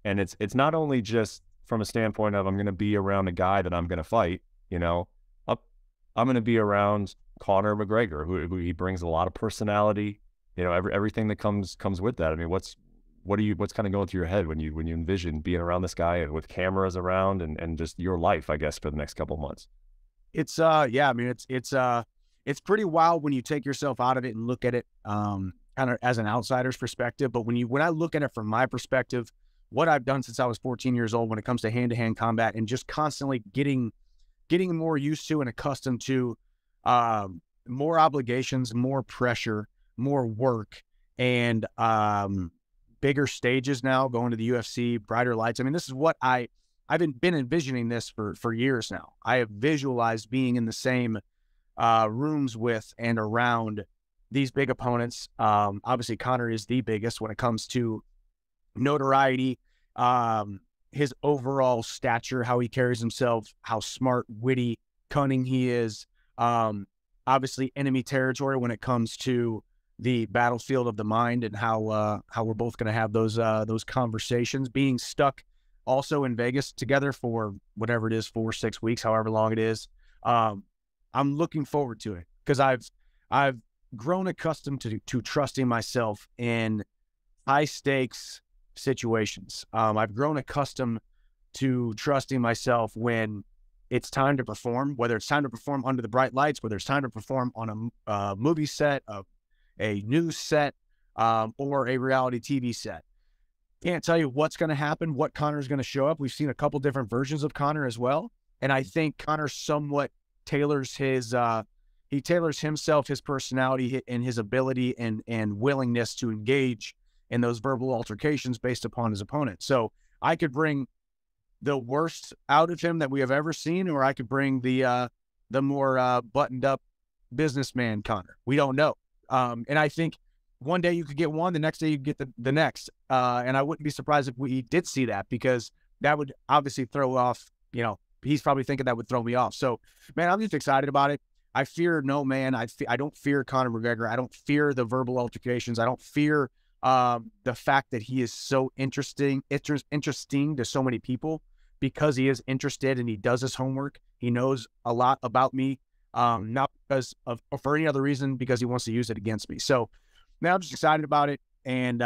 And it's not only just from a standpoint of I'm going to be around a guy that I'm going to fight, you know, I'm, I'm going to be around Conor McGregor, who he brings a lot of personality, you know, everything that comes with that. I mean, what's kind of going through your head when you envision being around this guy and with cameras around and just your life, I guess, for the next couple of months? It's yeah, I mean it's pretty wild when you take yourself out of it and look at it kind of as an outsider's perspective. But when I look at it from my perspective, what I've done since I was 14 years old when it comes to hand-to-hand combat and just constantly getting more used to and accustomed to more obligations, more pressure, more work, and bigger stages now, going to the UFC, brighter lights. I mean, this is what I've been envisioning this for years now. I have visualized being in the same rooms with and around these big opponents. Obviously, Conor is the biggest when it comes to notoriety, his overall stature, how he carries himself, how smart, witty, cunning he is. Obviously, enemy territory when it comes to the battlefield of the mind and how we're both going to have those conversations. Being stuck also in Vegas together for whatever it is, 4 or 6 weeks, however long it is. I'm looking forward to it because I've grown accustomed to trusting myself in high stakes situations. I've grown accustomed to trusting myself when it's time to perform, whether it's time to perform under the bright lights, whether it's time to perform on a movie set, a news set, or a reality TV set. Can't tell you what's going to happen, what Conor's going to show up. We've seen a couple different versions of Conor as well. And I think Conor somewhat tailors he tailors himself, his personality, and his ability and willingness to engage in those verbal altercations based upon his opponent. So I could bring the worst out of him that we have ever seen, or I could bring the more buttoned up businessman Conor. We don't know. And I think one day you could get one, the next day you get the next. And I wouldn't be surprised if we did see that, because that would obviously throw off, he's probably thinking that would throw me off. So, man, I'm just excited about it. I fear no man. I don't fear Conor McGregor. I don't fear the verbal altercations. I don't fear the fact that he is so interesting to so many people, because he is interested and he does his homework. He knows a lot about me, not because of, or for any other reason, because he wants to use it against me. So, man, I'm just excited about it. And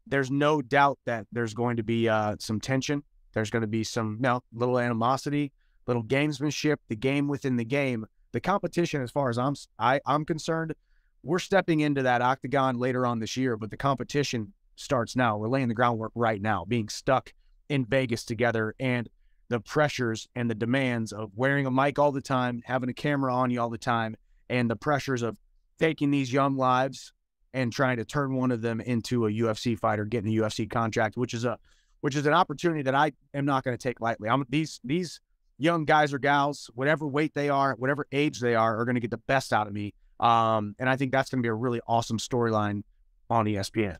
there's no doubt that there's going to be some tension. There's going to be some little animosity, little gamesmanship, the game within the game. The competition, as far as I'm concerned, we're stepping into that octagon later on this year, but the competition starts now. We're laying the groundwork right now, being stuck in Vegas together, and the pressures and the demands of wearing a mic all the time, having a camera on you all the time, and the pressures of taking these young lives and trying to turn one of them into a UFC fighter, getting a UFC contract, which is an opportunity that I am not going to take lightly. These young guys or gals, whatever weight they are, whatever age they are going to get the best out of me. And I think that's going to be a really awesome storyline on ESPN.